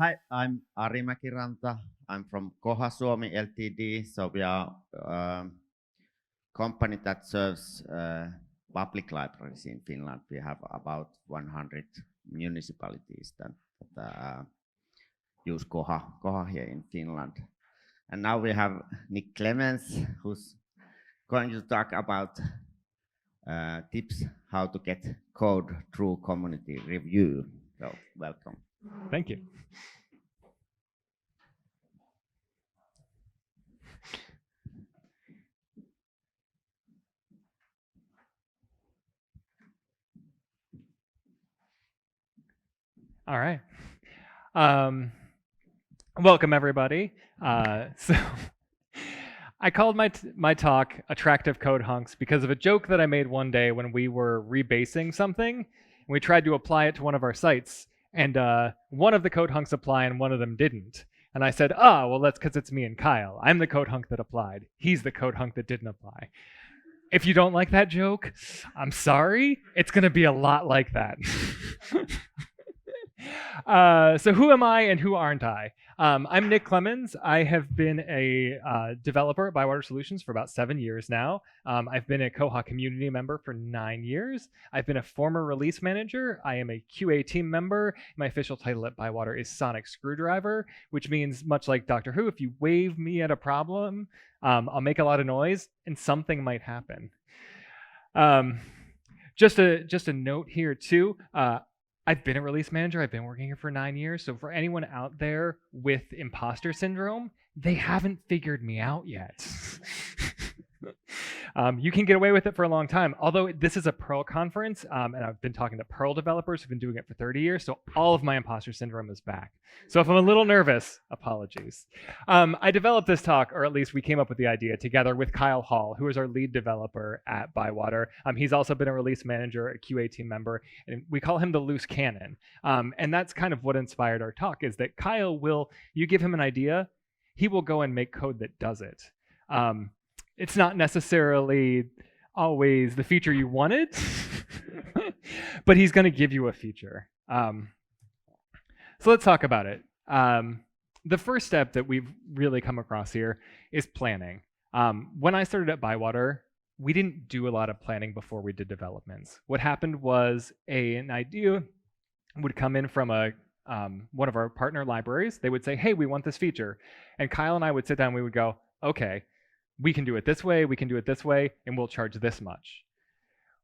Hi, I'm Ari Mäkiranta. I'm from Koha Suomi Ltd. So we are a company that serves public libraries in Finland. We have about 100 municipalities that use Koha here in Finland. And now we have Nick Clemens, who's going to talk about tips how to get code through community review. So welcome. Thank you. All right. Welcome, everybody. So I called my talk "Attractive Code Hunks" because of a joke that I made one day when we were rebasing something, and we tried to apply it to one of our sites, and one of the code hunks applied and one of them didn't. And I said, well, that's because it's me and Kyle. I'm the code hunk that applied. He's the code hunk that didn't apply. If you don't like that joke, I'm sorry. It's going to be a lot like that. So who am I and who aren't I? I'm Nick Clemens. I have been a developer at ByWater Solutions for about 7 years now. I've been a Koha community member for 9 years. I've been a former release manager. I am a QA team member. My official title at ByWater is Sonic Screwdriver, which means, much like Doctor Who, if you wave me at a problem, I'll make a lot of noise and something might happen. Just a note here too. I've been a release manager. I've been working here for 9 years. So for anyone out there with imposter syndrome, they haven't figured me out yet. You can get away with it for a long time. Although this is a Perl conference, and I've been talking to Perl developers who've been doing it for 30 years, so all of my imposter syndrome is back. So if I'm a little nervous, apologies. I developed this talk, or at least we came up with the idea together with Kyle Hall, who is our lead developer at ByWater. He's also been a release manager, a QA team member, and we call him the loose cannon. And that's kind of what inspired our talk, is that Kyle will, you give him an idea, he will go and make code that does it. It's not necessarily always the feature you wanted, but he's going to give you a feature. So let's talk about it. The first step that we've really come across here is planning. When I started at ByWater, we didn't do a lot of planning before we did developments. What happened was an idea would come in from one of our partner libraries. They would say, hey, we want this feature. And Kyle and I would sit down and we would go, okay, we can do it this way, we can do it this way, and we'll charge this much.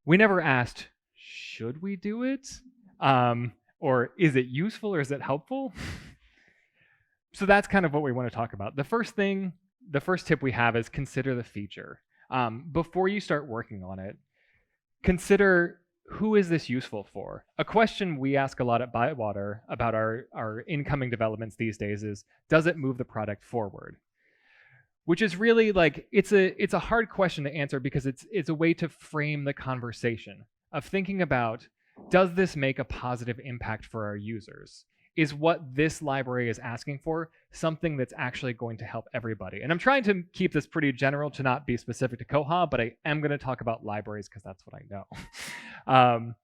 We never asked, should we do it? Or is it useful or is it helpful? So that's kind of what we want to talk about. The first tip we have is consider the feature. Before you start working on it, consider, who is this useful for? A question we ask a lot at ByWater about our incoming developments these days is, does it move the product forward? Which is really like, it's a hard question to answer because it's a way to frame the conversation of thinking about, does this make a positive impact for our users? Is what this library is asking for something that's actually going to help everybody? And I'm trying to keep this pretty general to not be specific to Koha, but I am going to talk about libraries because that's what I know.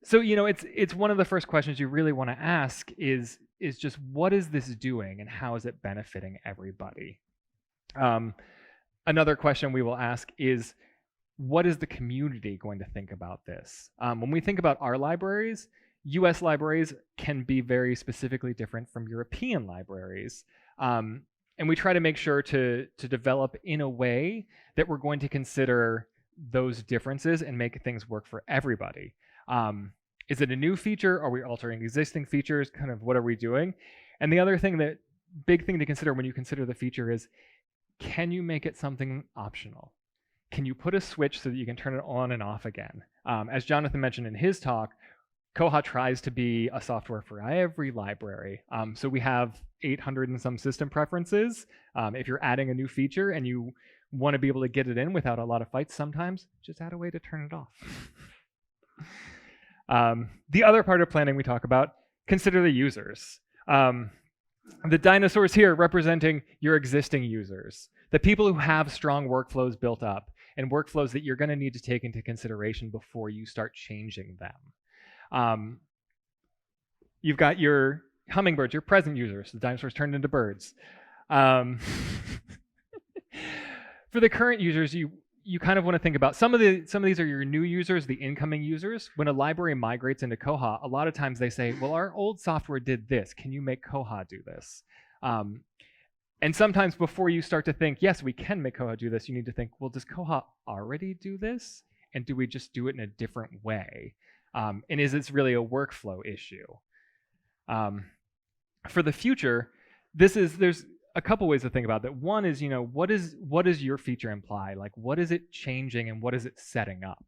So it's one of the first questions you really want to ask is just, what is this doing and how is it benefiting everybody? Another question we will ask is, what is the community going to think about this? When we think about our libraries, US libraries can be very specifically different from European libraries. And we try to make sure to develop in a way that we're going to consider those differences and make things work for everybody. Is it a new feature? Are we altering existing features? Kind of what are we doing? And the other big thing to consider when you consider the feature is, can you make it something optional? Can you put a switch so that you can turn it on and off again? As Jonathan mentioned in his talk, Koha tries to be a software for every library. So we have 800 and some system preferences. If you're adding a new feature and you want to be able to get it in without a lot of fights sometimes, just add a way to turn it off. The other part of planning we talk about, consider the users. The dinosaurs here representing your existing users, the people who have strong workflows built up and workflows that you're going to need to take into consideration before you start changing them. You've got your hummingbirds, your present users. The dinosaurs turned into birds. For the current users, you kind of want to think about some of these are your new users, the incoming users. When a library migrates into Koha, a lot of times they say, well, our old software did this. Can you make Koha do this? And sometimes before you start to think, yes, we can make Koha do this, you need to think, well, does Koha already do this? And do we just do it in a different way? And is this really a workflow issue? For the future, there's a couple ways to think about that. One is, what does your feature imply? Like, what is it changing and what is it setting up?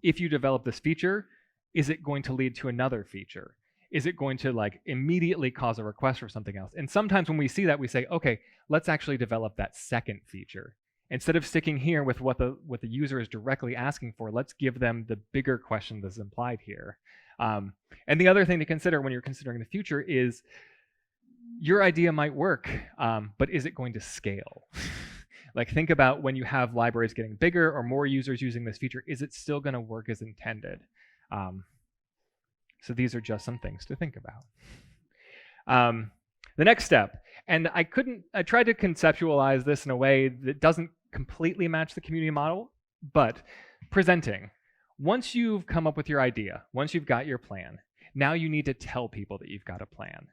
If you develop this feature, is it going to lead to another feature? Is it going to immediately cause a request for something else? And sometimes when we see that, we say, okay, let's actually develop that second feature. Instead of sticking here with what the user is directly asking for, let's give them the bigger question that's implied here. And the other thing to consider when you're considering the future is your idea might work, but is it going to scale? Think about when you have libraries getting bigger or more users using this feature, is it still going to work as intended? So these are just some things to think about. The next step, and I tried to conceptualize this in a way that doesn't completely match the community model, but presenting. Once you've come up with your idea, once you've got your plan, now you need to tell people that you've got a plan.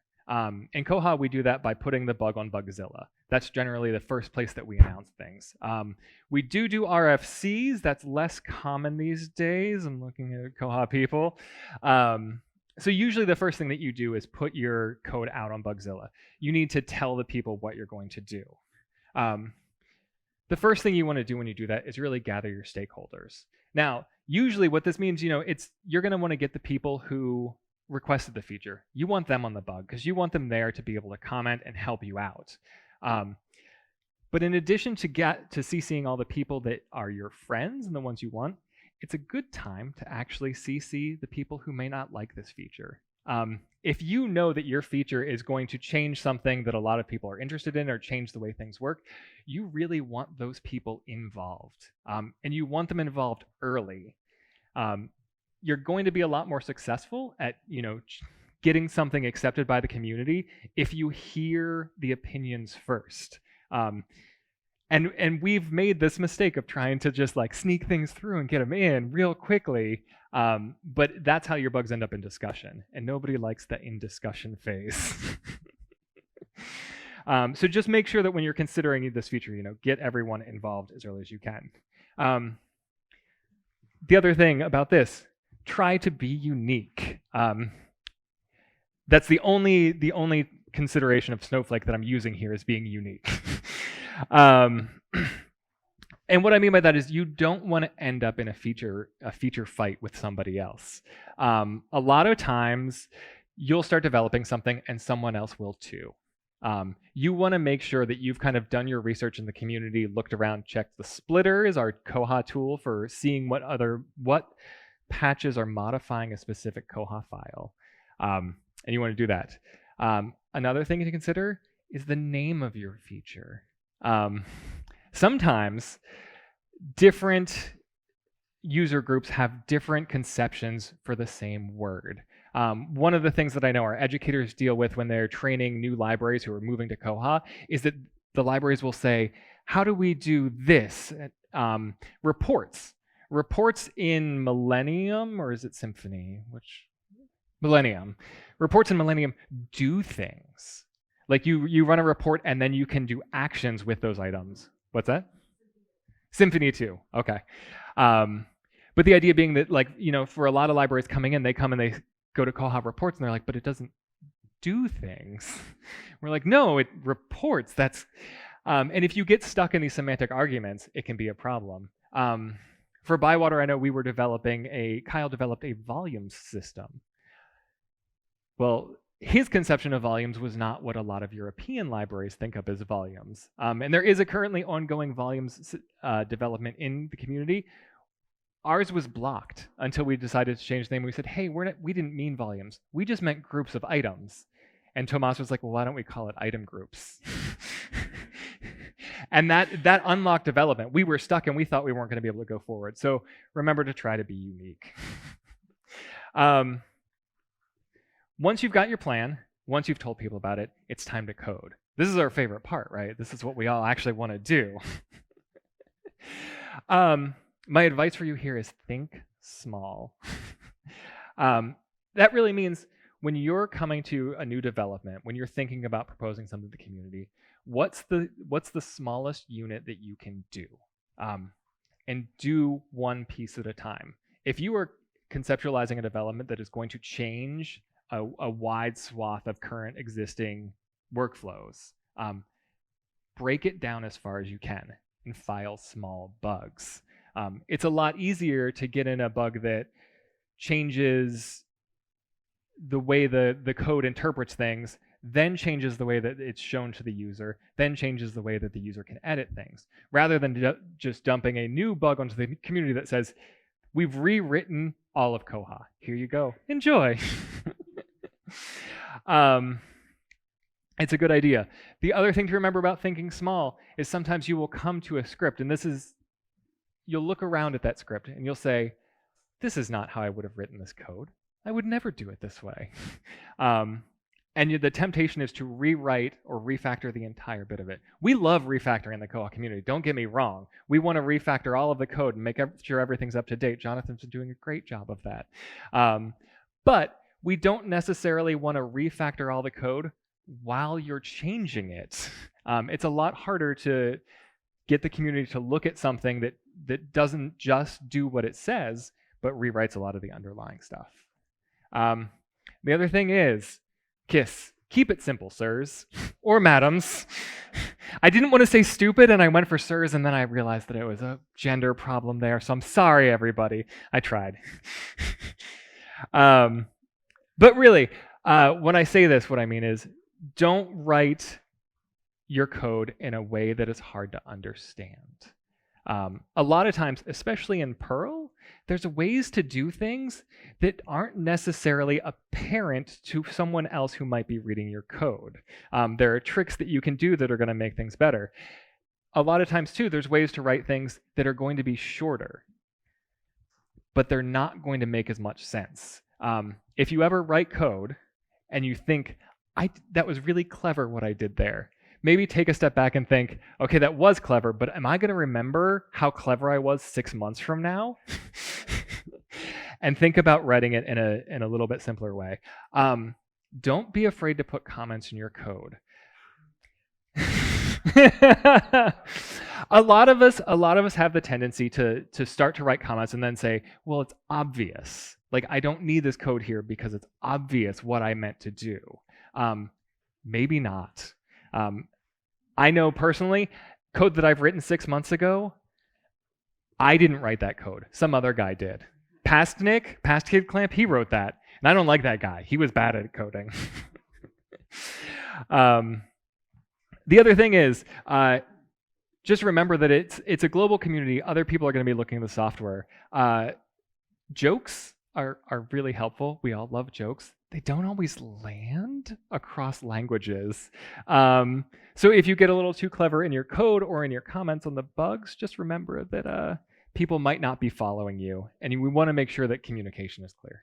In Koha, we do that by putting the bug on Bugzilla. That's generally the first place that we announce things. We do RFCs. That's less common these days. I'm looking at Koha people. So usually the first thing that you do is put your code out on Bugzilla. You need to tell the people what you're going to do. The first thing you want to do when you do that is really gather your stakeholders. Now, usually what this means, you're going to want to get the people who requested the feature. You want them on the bug because you want them there to be able to comment and help you out. But in addition to CCing all the people that are your friends and the ones you want, it's a good time to actually CC the people who may not like this feature. If you know that your feature is going to change something that a lot of people are interested in or change the way things work, you really want those people involved. And you want them involved early. You're going to be a lot more successful at, getting something accepted by the community if you hear the opinions first. And we've made this mistake of trying to just sneak things through and get them in real quickly. But that's how your bugs end up in discussion. And nobody likes the in discussion phase. So just make sure that when you're considering this feature, get everyone involved as early as you can. The other thing about this, try to be unique. That's the only consideration of Snowflake that I'm using here is being unique. And what I mean by that is you don't want to end up in a feature fight with somebody else. A lot of times you'll start developing something and someone else will too. You want to make sure that you've kind of done your research in the community, looked around, checked the splitters, our Koha tool for seeing what patches are modifying a specific Koha file. And you want to do that. Another thing to consider is the name of your feature. Sometimes different user groups have different conceptions for the same word. One of the things that I know our educators deal with when they're training new libraries who are moving to Koha is that the libraries will say, how do we do this? Reports. Reports in Millennium, or is it Symphony? Millennium. Reports in Millennium do things. You run a report and then you can do actions with those items. What's that? Symphony 2. Okay. But the idea being that for a lot of libraries coming in, they come and they go to Koha reports and they're like, but it doesn't do things. We're like, no, it reports. And if you get stuck in these semantic arguments, it can be a problem. For ByWater, I know Kyle developed a volumes system. Well, his conception of volumes was not what a lot of European libraries think of as volumes. And there is a currently ongoing volumes development in the community. Ours was blocked until we decided to change the name. We said, hey, we didn't mean volumes. We just meant groups of items. And Tomas was like, well, why don't we call it item groups? And that unlocked development. We were stuck and we thought we weren't going to be able to go forward. So remember to try to be unique. Once you've got your plan, once you've told people about it, it's time to code. This is our favorite part, right? This is what we all actually want to do. My advice for you here is think small. That really means when you're coming to a new development, when you're thinking about proposing something to the community, what's the smallest unit that you can do? And do one piece at a time. If you are conceptualizing a development that is going to change a wide swath of current existing workflows, break it down as far as you can and file small bugs. It's a lot easier to get in a bug that changes the way the code interprets things, then changes the way that it's shown to the user, then changes the way that the user can edit things, rather than just dumping a new bug onto the community that says, we've rewritten all of Koha. Here you go. Enjoy. It's a good idea. The other thing to remember about thinking small is sometimes you will come to a script, and you'll look around at that script and you'll say, this is not how I would have written this code. I would never do it this way. And the temptation is to rewrite or refactor the entire bit of it. We love refactoring the Koha community. Don't get me wrong. We want to refactor all of the code and make sure everything's up to date. Jonathan's been doing a great job of that. But we don't necessarily want to refactor all the code while you're changing it. It's a lot harder to get the community to look at something that doesn't just do what it says, but rewrites a lot of the underlying stuff. The other thing is, keep it simple, sirs or madams. I didn't want to say stupid, and I went for sirs, and then I realized that it was a gender problem there, so I'm sorry, everybody. I tried. But really, when I say this, what I mean is, don't write your code in a way that is hard to understand. A lot of times, especially in Perl, there's ways to do things that aren't necessarily apparent to someone else who might be reading your code. There are tricks that you can do that are going to make things better. A lot of times, too, there's ways to write things that are going to be shorter, but they're not going to make as much sense. If you ever write code and you think, that was really clever what I did there, maybe take a step back and think, okay, that was clever, but am I going to remember how clever I was 6 months from now? And think about writing it in a little bit simpler way. Don't be afraid to put comments in your code. A lot of us have the tendency to start to write comments and then say, well, it's obvious. Like, I don't need this code here because it's obvious what I meant to do. Maybe not. I know personally, code that I've written 6 months ago, I didn't write that code. Some other guy did. Past Kid Clamp, he wrote that. And I don't like that guy. He was bad at coding. The other thing is, just remember that it's a global community. Other people are going to be looking at the software. Jokes are really helpful. We all love jokes. They don't always land across languages. So if you get a little too clever in your code or in your comments on the bugs, just remember that people might not be following you, and we want to make sure that communication is clear.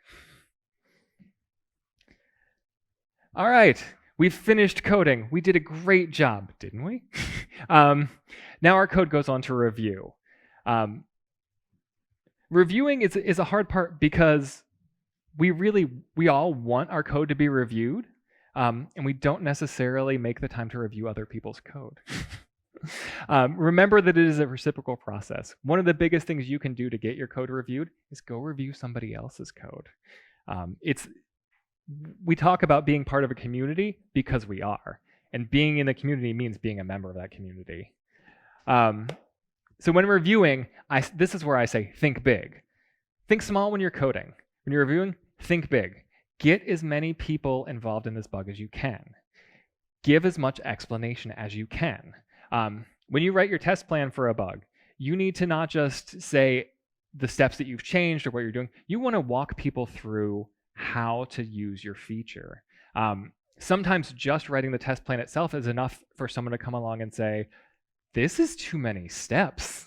All right, we've finished coding. We did a great job, didn't we? Now our code goes on to review. Reviewing is a hard part because we all want our code to be reviewed, and we don't necessarily make the time to review other people's code. Remember that it is a reciprocal process. One of the biggest things you can do to get your code reviewed is go review somebody else's code. We talk about being part of a community because we are, and being in the community means being a member of that community. So when reviewing, this is where I say think big. Think small when you're coding. When you're reviewing, think big. Get as many people involved in this bug as you can. Give as much explanation as you can. When you write your test plan for a bug, you need to not just say the steps that you've changed or what you're doing. You want to walk people through how to use your feature. Sometimes just writing the test plan itself is enough for someone to come along and say, this is too many steps.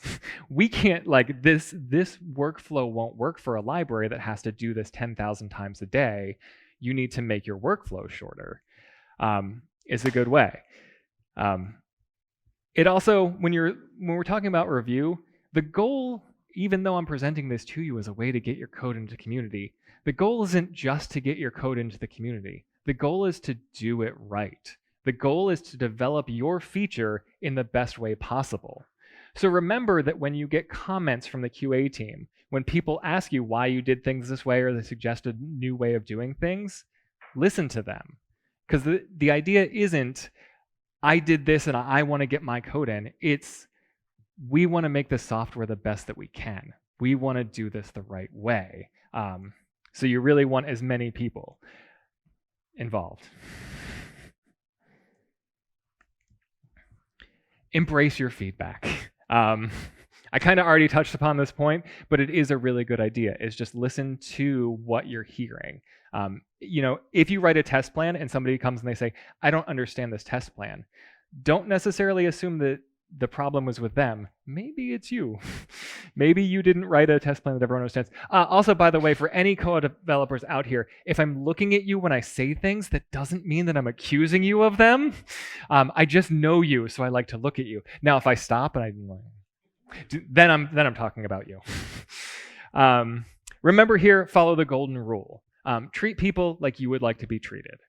We can't, this workflow won't work for a library that has to do this 10,000 times a day. You need to make your workflow shorter. is a good way. It also, when we're talking about review, the goal, even though I'm presenting this to you as a way to get your code into the community, the goal isn't just to get your code into the community. The goal is to do it right. The goal is to develop your feature in the best way possible. So remember that when you get comments from the QA team, when people ask you why you did things this way or they suggest a new way of doing things, listen to them. Because the idea isn't, I did this and I want to get my code in. It's, we want to make the software the best that we can. We want to do this the right way. So you really want as many people involved. Embrace your feedback. I kind of already touched upon this point, but it is a really good idea, is just listen to what you're hearing. If you write a test plan and somebody comes and they say, I don't understand this test plan, don't necessarily assume that the problem was with them. Maybe it's you. Maybe you didn't write a test plan that everyone understands. Also, by the way, for any Koha developers out here, if I'm looking at you when I say things, that doesn't mean that I'm accusing you of them. I just know you, so I like to look at you. Now, if I stop and then I'm talking about you. Remember here, follow the golden rule. Treat people like you would like to be treated.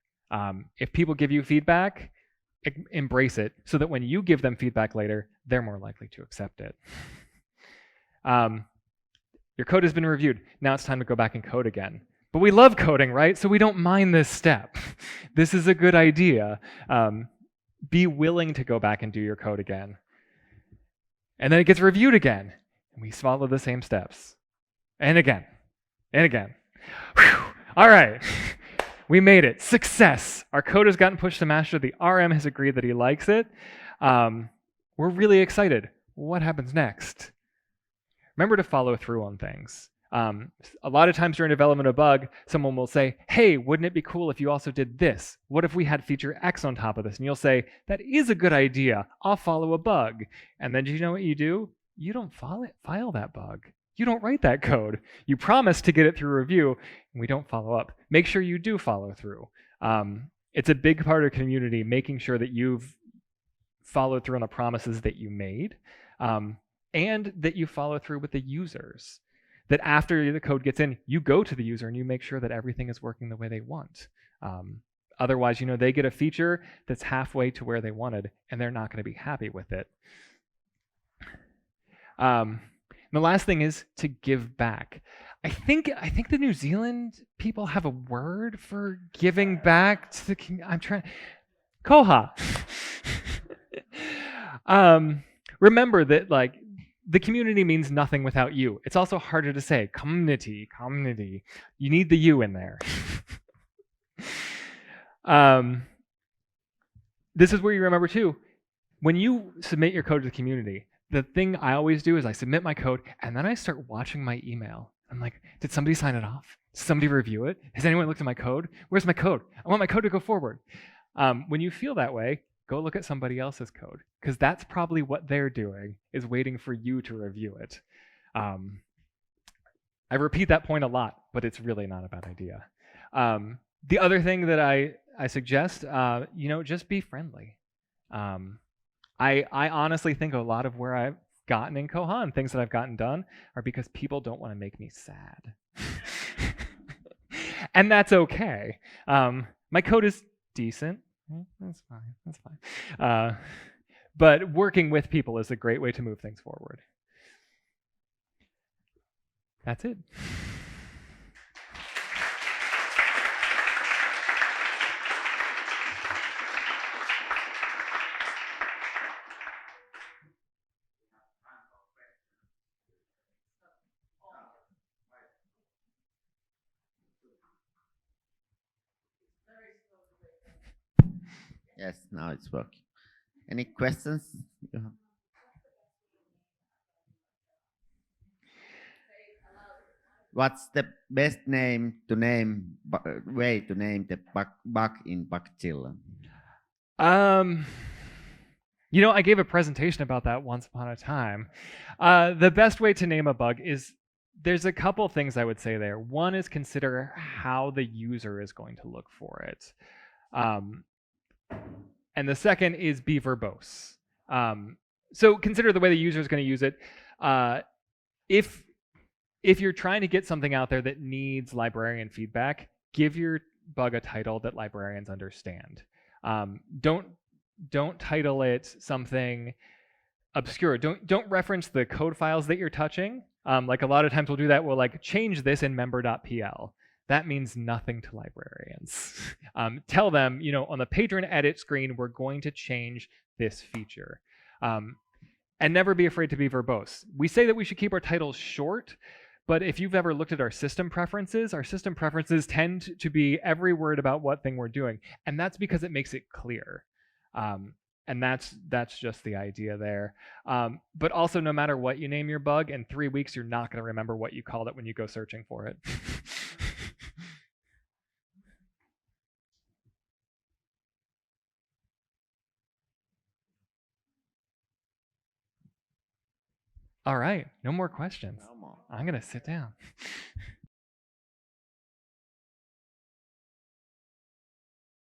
If people give you feedback, embrace it so that when you give them feedback later, they're more likely to accept it. Your code has been reviewed. Now it's time to go back and code again. But we love coding, right? So we don't mind this step. This is a good idea. Be willing to go back and do your code again. And then it gets reviewed again. And we follow the same steps. And again. And again. Whew. All right. We made it. Success. Our code has gotten pushed to master. The RM has agreed that he likes it. We're really excited. What happens next? Remember to follow through on things. A lot of times during development of a bug, someone will say, hey, wouldn't it be cool if you also did this? What if we had feature X on top of this? And you'll say, that is a good idea. I'll follow a bug. And then do you know what you do? You don't file that bug. You don't write that code. You promise to get it through review, and we don't follow up. Make sure you do follow through. It's a big part of the community, making sure that you've followed through on the promises that you made, and that you follow through with the users. That after the code gets in, you go to the user and you make sure that everything is working the way they want. Otherwise, they get a feature that's halfway to where they wanted, and they're not going to be happy with it. The last thing is to give back. I think the New Zealand people have a word for giving back to the Koha. Remember that the community means nothing without you. It's also harder to say. Community. You need the you in there. This is where you remember too, when you submit your code to the community, the thing I always do is I submit my code and then I start watching my email. I'm like, did somebody sign it off? Did somebody review it? Has anyone looked at my code? Where's my code? I want my code to go forward. When you feel that way, go look at somebody else's code, because that's probably what they're doing, is waiting for you to review it. I repeat that point a lot, but it's really not a bad idea. The other thing that I suggest, just be friendly. I honestly think a lot of where I've gotten in Koha and things that I've gotten done are because people don't want to make me sad. And that's okay. My code is decent. That's fine. But working with people is a great way to move things forward. That's it. Yes, now it's working. Any questions you have? What's the best way to name the bug in Bugzilla? I gave a presentation about that once upon a time. The best way to name a bug is, there's a couple things I would say there. One is consider how the user is going to look for it. And the second is be verbose. So consider the way the user is going to use it. If you're trying to get something out there that needs librarian feedback, give your bug a title that librarians understand. Don't title it something obscure. Don't reference the code files that you're touching. Like a lot of times we'll do that. We'll like change this in member.pl. That means nothing to librarians. Tell them, on the patron edit screen, we're going to change this feature. And never be afraid to be verbose. We say that we should keep our titles short, but if you've ever looked at our system preferences tend to be every word about what thing we're doing. And that's because it makes it clear. And that's just the idea there. But also, no matter what you name your bug, in 3 weeks, you're not going to remember what you called it when you go searching for it. All right, no more questions. No more. I'm going to sit down.